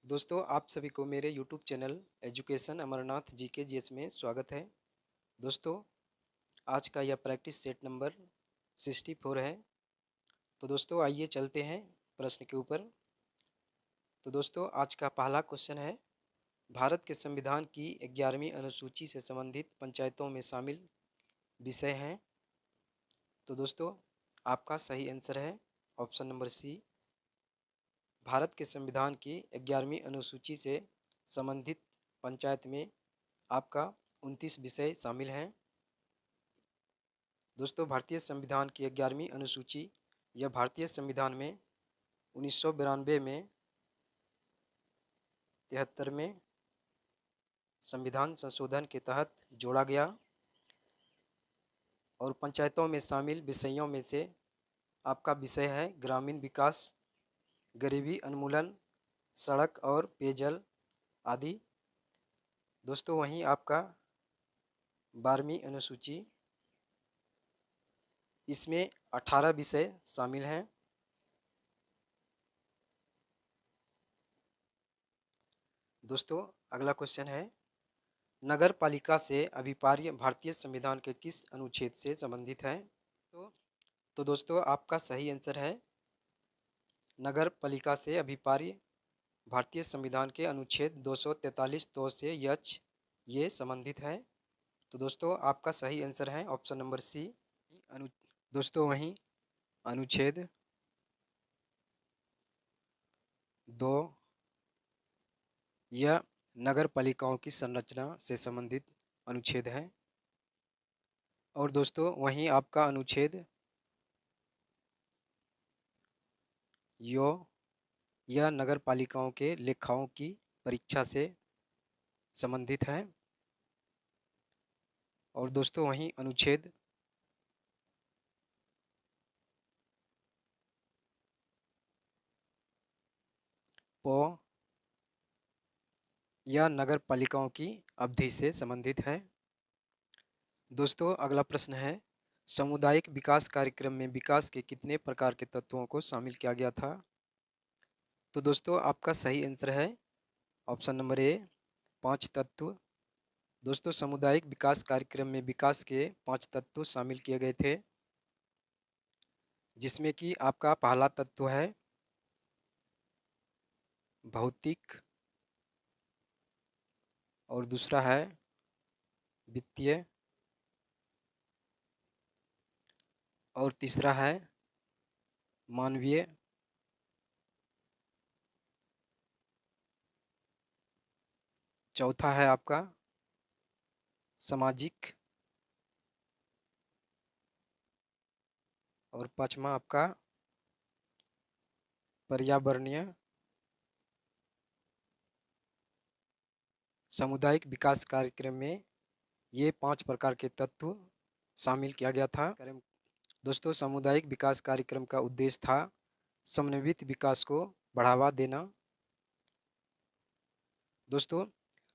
दोस्तों, आप सभी को मेरे YouTube channel education Amarnath GK में स्वागत है। दोस्तों, आज का यह प्रैक्टिस सेट नंबर 64 है। तो दोस्तों, आइए चलते हैं प्रश्न के ऊपर। तो दोस्तों, आज का पहला क्वेश्चन है, भारत के संविधान की 11वीं अनुसूची से संबंधित पंचायतों में शामिल विषय हैं। तो दोस्तों, आपका सही आंसर है ऑप्शन नंबर सी। भारत के संविधान की 11वीं अनुसूची से संबंधित पंचायत में आपका 29 विषय शामिल हैं। दोस्तों, भारतीय संविधान की 11वीं अनुसूची यह भारतीय संविधान में 1992 में 73वें संविधान संशोधन के तहत जोड़ा गया और पंचायतों में शामिल विषयों में से आपका विषय है ग्रामीण विकास, गरीबी उन्मूलन, सड़क और पेयजल आदि। दोस्तों, वहीं आपका 12वीं अनुसूची, इसमें 18 विषय शामिल हैं। दोस्तों, अगला क्वेश्चन है, नगर पालिका से अभिप्राय भारतीय संविधान के किस अनुच्छेद से संबंधित है? तो दोस्तों, आपका सही आंसर है नगर पालिका से अभिप्राय भारतीय संविधान के अनुच्छेद 243 दो से यच ये संबंधित है। तो दोस्तों, आपका सही आंसर है ऑप्शन नंबर सी। अनु दोस्तों, वहीं अनुच्छेद 2 यह नगर पालिकाओं की संरचना से संबंधित अनुच्छेद है। और दोस्तों, वहीं आपका अनुच्छेद यो यह नगर पालिकाओं के लेखाओं की परीक्षा से संबंधित है। और दोस्तों, वहीं अनुच्छेद पो यह नगर पालिकाओं की अवधि से संबंधित है। दोस्तों, अगला प्रश्न है, सामुदायिक विकास कार्यक्रम में विकास के कितने प्रकार के तत्वों को शामिल किया गया था? तो दोस्तों, आपका सही आंसर है ऑप्शन नंबर ए 5 तत्व। दोस्तों, सामुदायिक विकास कार्यक्रम में विकास के 5 तत्व शामिल किए गए थे, जिसमें कि आपका पहला तत्व है भौतिक और दूसरा है वित्तीय और तीसरा है मानवीय। चौथा है आपका सामाजिक और पांचवा आपका पर्यावरणीय। सामुदायिक विकास कार्यक्रम में ये 5 प्रकार के तत्व शामिल किया गया था। दोस्तों, सामुदायिक विकास कार्यक्रम का उद्देश्य था समन्वित विकास को बढ़ावा देना। दोस्तों,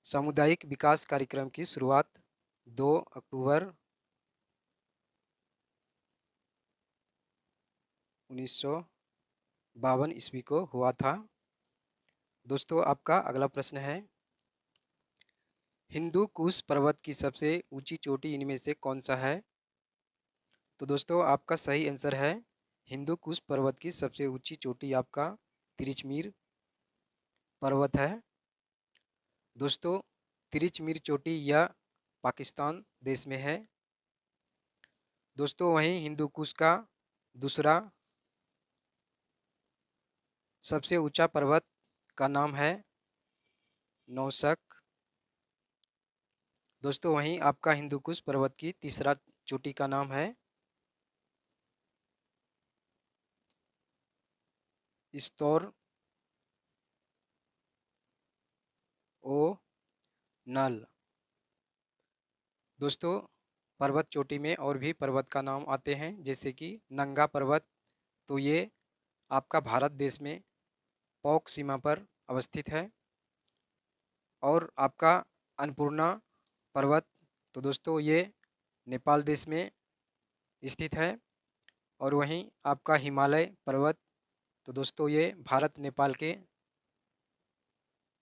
सामुदायिक विकास कार्यक्रम की शुरुआत 2 अक्टूबर 1952 ईस्वी को हुआ था। दोस्तों, आपका अगला प्रश्न है, हिंदू कुश पर्वत की सबसे ऊंची चोटी इनमें से कौन सा है? तो दोस्तों, आपका सही आंसर है हिंदू कुश पर्वत की सबसे ऊंची चोटी आपका तिरिचमीर पर्वत है। दोस्तों, तिरिचमीर चोटी यह पाकिस्तान देश में है। दोस्तों, वहीं हिंदू कुश का दूसरा सबसे ऊंचा पर्वत का नाम है नौशक। दोस्तों, वहीं आपका हिंदू कुश पर्वत की तीसरा चोटी का नाम है स्तोर ओ नल। दोस्तों, पर्वत चोटी में और भी पर्वत का नाम आते हैं, जैसे कि नंगा पर्वत, तो ये आपका भारत देश में पौक सीमा पर अवस्थित है। और आपका अन्नपूर्णा पर्वत, तो दोस्तों ये नेपाल देश में स्थित है। और वहीं आपका हिमालय पर्वत, तो दोस्तों ये भारत नेपाल के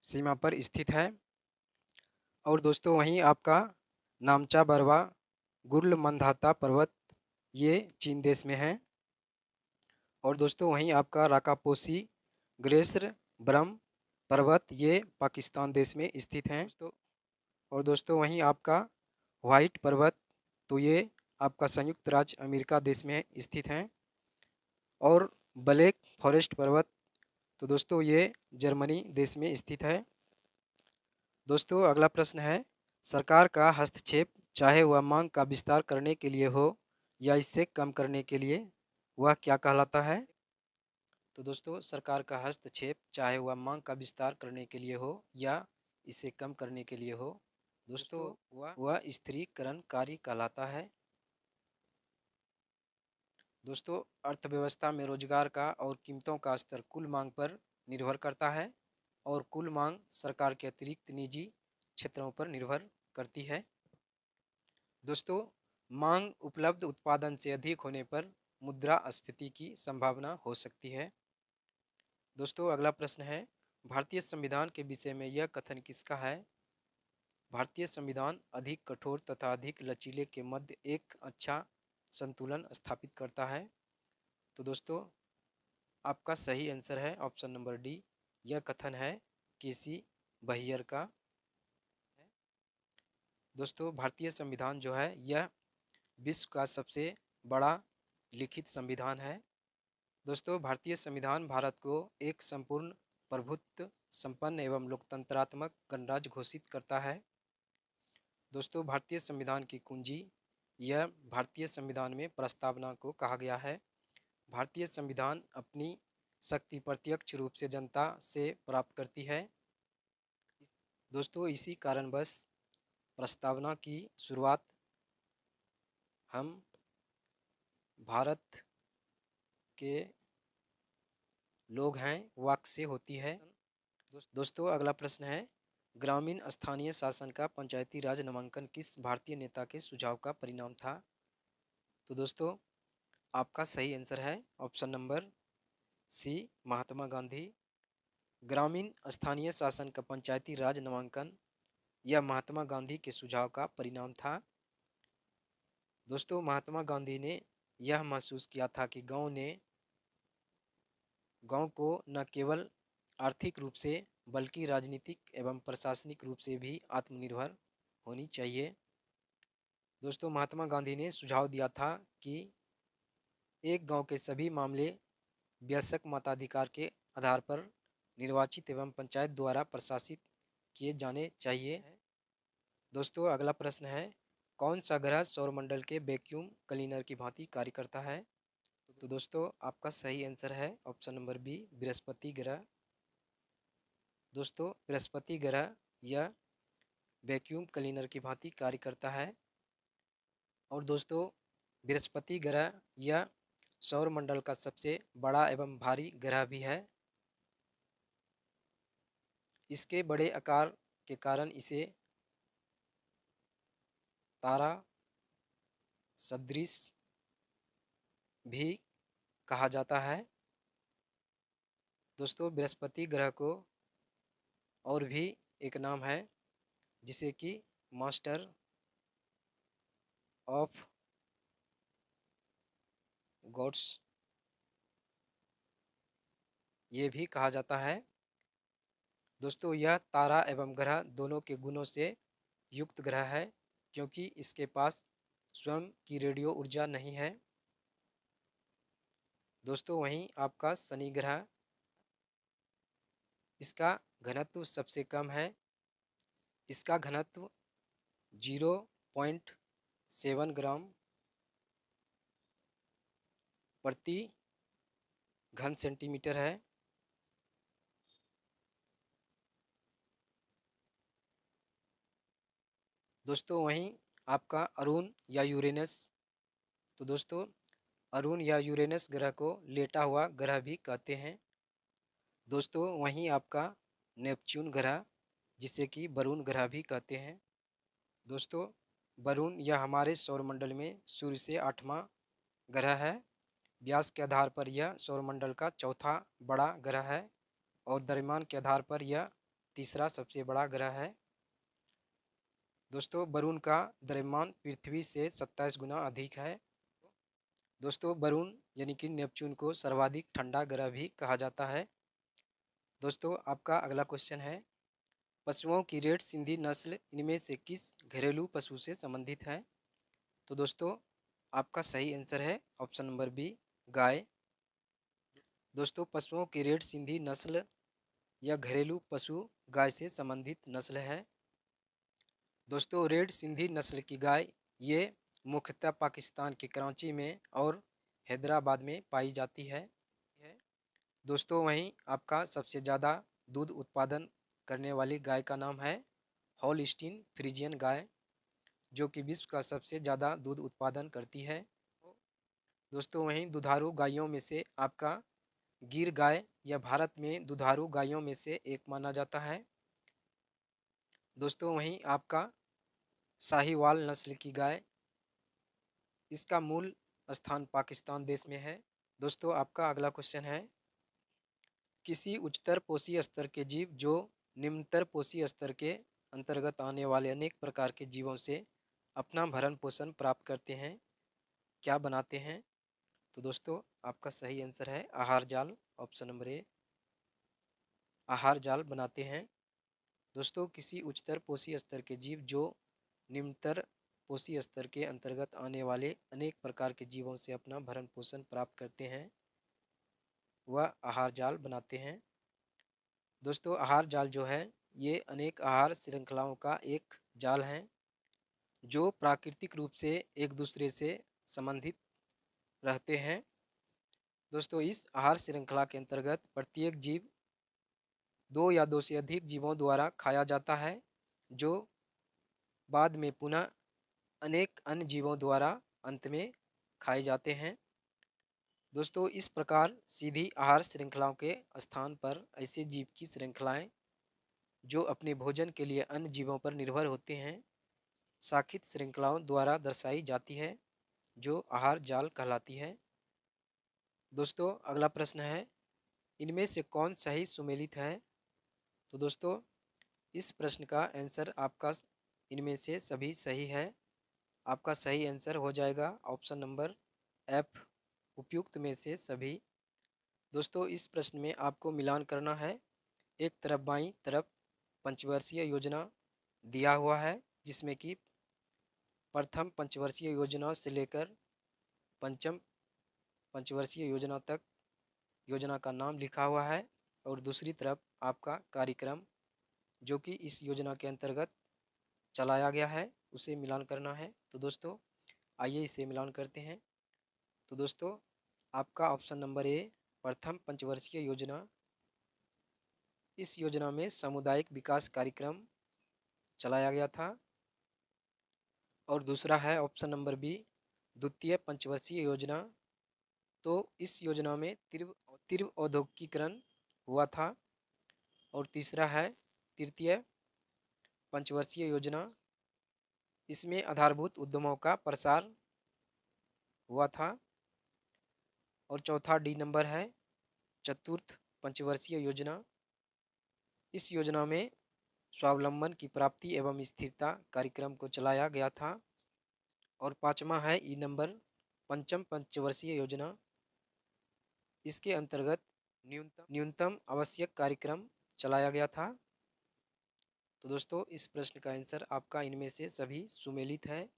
सीमा पर स्थित है। और दोस्तों वहीं आपका नामचा बरवा गुर्ल मंदाता पर्वत ये चीन देश में है। और दोस्तों वहीं आपका राकापोसी ग्रेस्र ब्रह्म पर्वत ये पाकिस्तान देश में स्थित हैं। तो और दोस्तों वहीं आपका व्हाइट पर्वत तो ये आपका संयुक्त राज्य अमेरिका देश में स्थित हैं। और ब्लैक फॉरेस्ट पर्वत तो दोस्तों ये जर्मनी देश में स्थित है। दोस्तों अगला प्रश्न है, सरकार का हस्तक्षेप चाहे वह मांग का विस्तार करने के लिए हो या इससे कम करने के लिए, वह क्या कहलाता है? तो दोस्तों सरकार का हस्तक्षेप चाहे वह मांग का विस्तार करने के लिए हो या इसे कम करने के लिए हो, दोस्तों वह स्थिरीकरण कार्य कहलाता है। दोस्तों अर्थव्यवस्था में रोजगार का और कीमतों का स्तर कुल मांग पर निर्भर करता है और कुल मांग सरकार के अतिरिक्त निजी क्षेत्रों पर निर्भर करती है। दोस्तों मांग उपलब्ध उत्पादन से अधिक होने पर मुद्रास्फीति की संभावना हो सकती है। दोस्तों अगला प्रश्न है, भारतीय संविधान के विषय में यह कथन किसका है? भारतीय संविधान अधिक कठोर तथा अधिक लचीले के मध्य एक अच्छा संतुलन स्थापित करता है। तो दोस्तों आपका सही आंसर है ऑप्शन नंबर डी, यह कथन है केसी बहियर का। दोस्तों भारतीय संविधान जो है यह विश्व का सबसे बड़ा लिखित संविधान है। दोस्तों भारतीय संविधान भारत को एक संपूर्ण प्रभुत्व संपन्न एवं लोकतंत्रात्मक गणराज्य घोषित करता है। दोस्तों भारतीय संविधान की कुंजी, यह भारतीय संविधान में प्रस्तावना को कहा गया है। भारतीय संविधान अपनी शक्ति प्रत्यक्ष रूप से जनता से प्राप्त करती है। दोस्तों इसी कारणवश प्रस्तावना की शुरुआत हम भारत के लोग हैं वाक्य से होती है। दोस्तों अगला प्रश्न है, ग्रामीण स्थानीय शासन का पंचायती राज नामांकन किस भारतीय नेता के सुझाव का परिणाम था? तो दोस्तों आपका सही आंसर है option number C, Mahatma Gandhi. ग्रामीण स्थानीय शासन का पंचायती राज नामांकन यह महात्मा गांधी के सुझाव का परिणाम था। दोस्तों महात्मा गांधी ने यह महसूस किया था कि गांव को न केवल आर्थिक रूप से बल्कि राजनीतिक एवं प्रशासनिक रूप से भी आत्मनिर्भर होनी चाहिए। दोस्तों महात्मा गांधी ने सुझाव दिया था कि एक गांव के सभी मामले वयस्क मताधिकार के आधार पर निर्वाचित एवं पंचायत द्वारा प्रशासित किए जाने चाहिए। दोस्तों अगला प्रश्न है, कौन सा ग्रह सौरमंडल के वैक्यूम क्लीनर की भांति कार्य करता है? तो दोस्तों आपका सही आंसर है ऑप्शन नंबर बी, बृहस्पति ग्रह। दोस्तों बृहस्पति ग्रह यह वैक्यूम क्लीनर की भांति कार्य करता है। और दोस्तों बृहस्पति ग्रह यह सौरमंडल का सबसे बड़ा एवं भारी ग्रह भी है। इसके बड़े आकार के कारण इसे तारा सदृश भी कहा जाता है। दोस्तों बृहस्पति ग्रह को और भी एक नाम है जिसे कि मास्टर ऑफ गॉड्स ये भी कहा जाता है। दोस्तों यह तारा एवं ग्रह दोनों के गुणों से युक्त ग्रह है क्योंकि इसके पास स्वयं की रेडियो ऊर्जा नहीं है। दोस्तों वहीं आपका शनि ग्रह, इसका घनत्व सबसे कम है। इसका घनत्व 0.7 ग्राम प्रति घन सेंटीमीटर है। दोस्तों वहीं आपका अरुण या यूरेनस, तो दोस्तों अरुण या यूरेनस ग्रह को लेटा हुआ ग्रह भी कहते हैं। दोस्तों वहीं आपका नेपच्यून ग्रह जिसे कि वरुण ग्रह भी कहते हैं। दोस्तों वरुण यह हमारे सौरमंडल में सूर्य से 8वां ग्रह है। व्यास के आधार पर यह सौरमंडल का चौथा बड़ा ग्रह है और द्रव्यमान के आधार पर यह तीसरा सबसे बड़ा ग्रह है। दोस्तों वरुण का द्रव्यमान पृथ्वी से 27 गुना अधिक है। दोस्तों वरुण यानी कि नेपच्यून को सर्वाधिक ठंडा ग्रह भी कहा जाता है। दोस्तों आपका अगला क्वेश्चन है, पशुओं की रेड सिंधी नस्ल इनमें से किस घरेलू पशु से संबंधित है? तो दोस्तों आपका सही आंसर है ऑप्शन नंबर बी, गाय। दोस्तों पशुओं की रेड सिंधी नस्ल या घरेलू पशु गाय से संबंधित नस्ल है। दोस्तों रेड सिंधी नस्ल की गाय ये मुख्यतः पाकिस्तान के कराची में और हैदराबाद में पाई जाती है। दोस्तों वहीं आपका सबसे ज़्यादा दूध उत्पादन करने वाली गाय का नाम है हॉलस्टीन फ्रीजियन गाय, जो कि विश्व का सबसे ज़्यादा दूध उत्पादन करती है। दोस्तों वहीं दुधारू गायों में से आपका गिर गाय या भारत में दुधारू गायों में से एक माना जाता है। दोस्तों वहीं आपका साहिवाल नस्ल की गाय, इसका मूल स्थान पाकिस्तान देश में है। दोस्तों आपका अगला क्वेश्चन है, किसी उच्चतर पोषी स्तर के जीव जो निम्नतर पोषी स्तर के अंतर्गत आने वाले अनेक प्रकार के जीवों से अपना भरण पोषण प्राप्त करते हैं, क्या बनाते हैं? तो दोस्तों आपका सही आंसर है आहार जाल, ऑप्शन नंबर ए, आहार जाल बनाते हैं। दोस्तों किसी उच्चतर पोषी स्तर के जीव जो निम्नतर पोषी स्तर के अंतर्गत आने वाले अनेक प्रकार के जीवों से अपना भरण पोषण प्राप्त करते हैं, वह आहार जाल बनाते हैं। दोस्तों आहार जाल जो है ये अनेक आहार श्रृंखलाओं का एक जाल है जो प्राकृतिक रूप से एक दूसरे से संबंधित रहते हैं। दोस्तों इस आहार श्रृंखला के अंतर्गत प्रत्येक जीव दो या दो से अधिक जीवों द्वारा खाया जाता है, जो बाद में पुनः अनेक अन्य जीवों द्वारा अंत में खाए जाते हैं। दोस्तों इस प्रकार सीधी आहार श्रृंखलाओं के स्थान पर ऐसे जीव की श्रृंखलाएं जो अपने भोजन के लिए अन्य जीवों पर निर्भर होते हैं, शाखित श्रृंखलाओं द्वारा दर्शाई जाती है, जो आहार जाल कहलाती है। दोस्तों अगला प्रश्न है, इनमें से कौन सही सुमेलित है? तो दोस्तों इस प्रश्न का आंसर आपका इनमें से सभी सही है। आपका सही आंसर हो जाएगा ऑप्शन नंबर एफ, उपयुक्त में से सभी। दोस्तों इस प्रश्न में आपको मिलान करना है। एक तरफ बाईं तरफ पंचवर्षीय योजना दिया हुआ है, जिसमें कि प्रथम पंचवर्षीय योजना से लेकर पंचम पंचवर्षीय योजना तक योजना का नाम लिखा हुआ है, और दूसरी तरफ आपका कार्यक्रम जो कि इस योजना के अंतर्गत चलाया गया है उसे मिलान करना है। तो दोस्तों आइए इसे मिलान करते हैं। तो दोस्तों आपका ऑप्शन नंबर ए, प्रथम पंचवर्षीय योजना, इस योजना में सामुदायिक विकास कार्यक्रम चलाया गया था। और दूसरा है ऑप्शन नंबर बी, द्वितीय पंचवर्षीय योजना, तो इस योजना में तीव्र तीव्र औद्योगिकीकरण हुआ था। और तीसरा है तृतीय पंचवर्षीय योजना, इसमें आधारभूत उद्यमों का प्रसार हुआ था। और चौथा डी नंबर है चतुर्थ पंचवर्षीय योजना, इस योजना में स्वावलंबन की प्राप्ति एवं स्थिरता कार्यक्रम को चलाया गया था। और पांचवा है ई नंबर, पंचम पंचवर्षीय योजना, इसके अंतर्गत न्यूनतम आवश्यक कार्यक्रम चलाया गया था। तो दोस्तों इस प्रश्न का आंसर आपका इनमें से सभी सुमेलित है।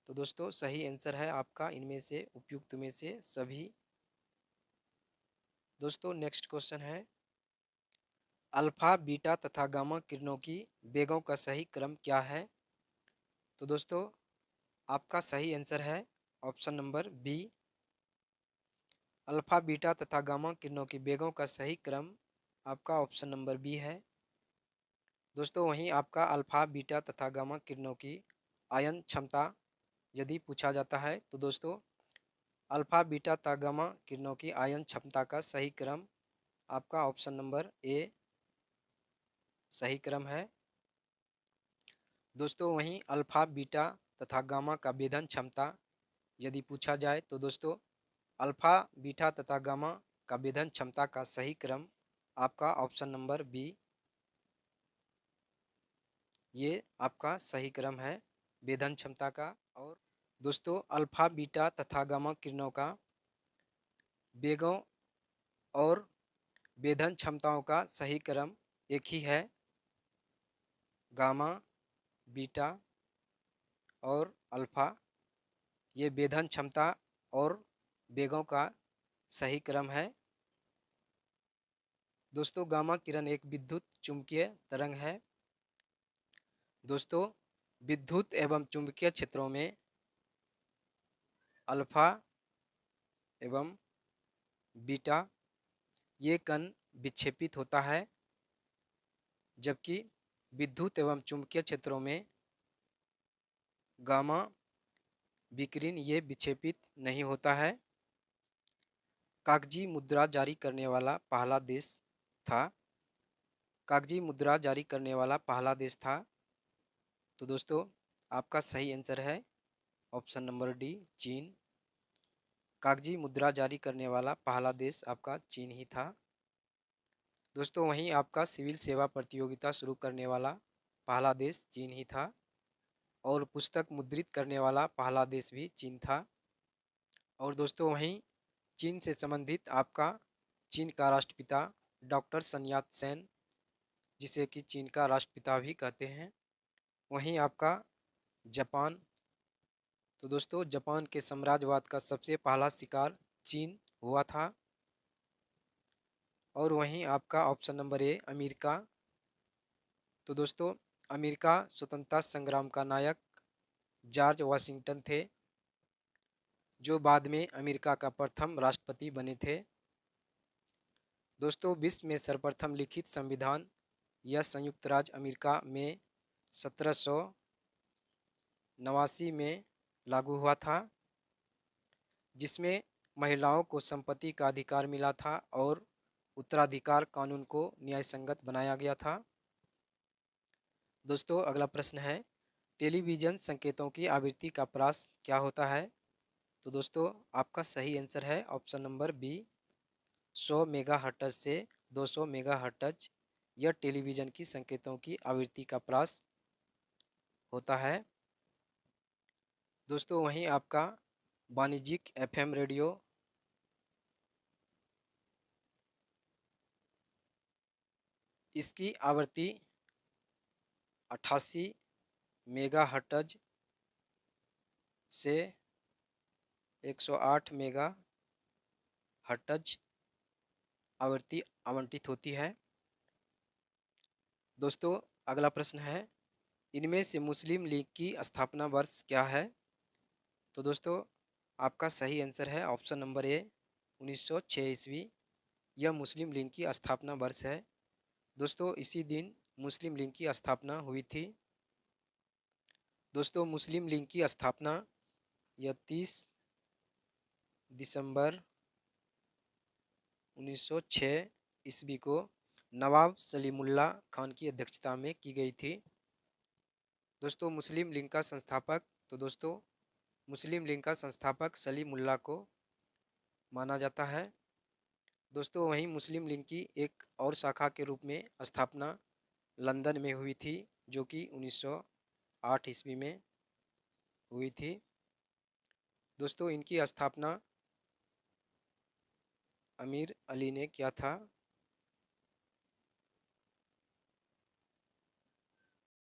तो दोस्तों सही आंसर है आपका इनमें से उपयुक्त में से सभी। दोस्तों नेक्स्ट क्वेश्चन है, अल्फा बीटा तथा गामा किरणों की वेगों का सही क्रम क्या है? तो दोस्तों आपका सही आंसर है option number B, alpha beta तथा गामा किरणों की वेगों का सही क्रम आपका ऑप्शन नंबर बी है। दोस्तों वहीं आपका अल्फा बीटा तथा गामा किरणों की आयन क्षमता यदि पूछा जाता है, तो दोस्तों अल्फा बीटा तथा गामा किरणों की आयन क्षमता का सही क्रम आपका ऑप्शन नंबर ए सही क्रम है। दोस्तों वहीं अल्फा बीटा तथा गामा का भेदन क्षमता यदि पूछा जाए, तो दोस्तों अल्फा बीटा तथा गामा का भेदन क्षमता का सही क्रम आपका ऑप्शन नंबर बी ये आपका सही क्रम है वेधन क्षमता का। और दोस्तों अल्फा बीटा तथा गामा किरणों का वेगों और वेधन क्षमताओं का सही क्रम एक ही है, गामा, बीटा और अल्फा। ये वेधन क्षमता और वेगों का सही क्रम है। दोस्तों गामा किरण एक विद्युत चुंबकीय तरंग है। दोस्तों विद्युत एवं चुंबकीय क्षेत्रों में अल्फा एवं बीटा ये कण विक्षेपित होता है, जबकि विद्युत एवं चुंबकीय क्षेत्रों में गामा विकिरण ये विक्षेपित नहीं होता है। कागजी मुद्रा जारी करने वाला पहला देश था। कागजी मुद्रा जारी करने वाला पहला देश था। तो दोस्तों आपका सही आंसर है ऑप्शन नंबर डी, चीन। कागजी मुद्रा जारी करने वाला पहला देश आपका चीन ही था। दोस्तों वहीं आपका सिविल सेवा प्रतियोगिता शुरू करने वाला पहला देश चीन ही था। और पुस्तक मुद्रित करने वाला पहला देश भी चीन था। और दोस्तों वहीं चीन से संबंधित आपका चीन का राष्ट्रपिता डॉक्टर सन यात सेन, जिसे कि चीन का राष्ट्रपिता भी कहते हैं। वहीं आपका जापान। तो दोस्तों जापान के साम्राज्यवाद का सबसे पहला शिकार चीन हुआ था। और वहीं आपका ऑप्शन नंबर ए अमेरिका। तो दोस्तों अमेरिका स्वतंत्रता संग्राम का नायक जॉर्ज वाशिंगटन थे, जो बाद में अमेरिका का प्रथम राष्ट्रपति बने थे। दोस्तों विश्व में सर्वप्रथम लिखित संविधान यह संयुक्त राज्य अमेरिका में 1789 में लागू हुआ था, जिसमें महिलाओं को संपत्ति का अधिकार मिला था और उत्तराधिकार कानून को न्यायसंगत बनाया गया था। दोस्तों अगला प्रश्न है टेलीविजन संकेतों की आवृत्ति का प्रास क्या होता है। तो दोस्तों आपका सही आंसर है ऑप्शन नंबर बी, 100 मेगाहर्ट्ज से 200 मेगाहर्ट्ज। यह टेलीविजन की संकेतों की आवृत्ति का प्रास होता है। दोस्तों वहीं आपका वाणिज्यिक एफएम रेडियो इसकी आवृत्ति 88 मेगाहर्ट्ज से 108 मेगाहर्ट्ज आवृत्ति आवंटित होती है। दोस्तों अगला प्रश्न है इनमें से मुस्लिम लीग की स्थापना वर्ष क्या है। तो दोस्तों आपका सही आंसर है ऑप्शन नंबर ए, 1906 ईस्वी। यह मुस्लिम लीग की स्थापना वर्ष है। दोस्तों इसी दिन मुस्लिम लीग की स्थापना हुई थी। दोस्तों मुस्लिम लीग की स्थापना यह 30 दिसंबर 1906 ईस्वी को नवाब सलीमुल्लाह खान की अध्यक्षता में की गई थी। दोस्तों मुस्लिम लीग का संस्थापक। तो दोस्तों मुस्लिम लीग का संस्थापक सलीमुल्लाह को माना जाता है। दोस्तों वहीं मुस्लिम लीग की एक और शाखा के रूप में स्थापना लंदन में हुई थी, जो कि 1908 ईस्वी में हुई थी। दोस्तों इनकी स्थापना अमीर अली ने किया था।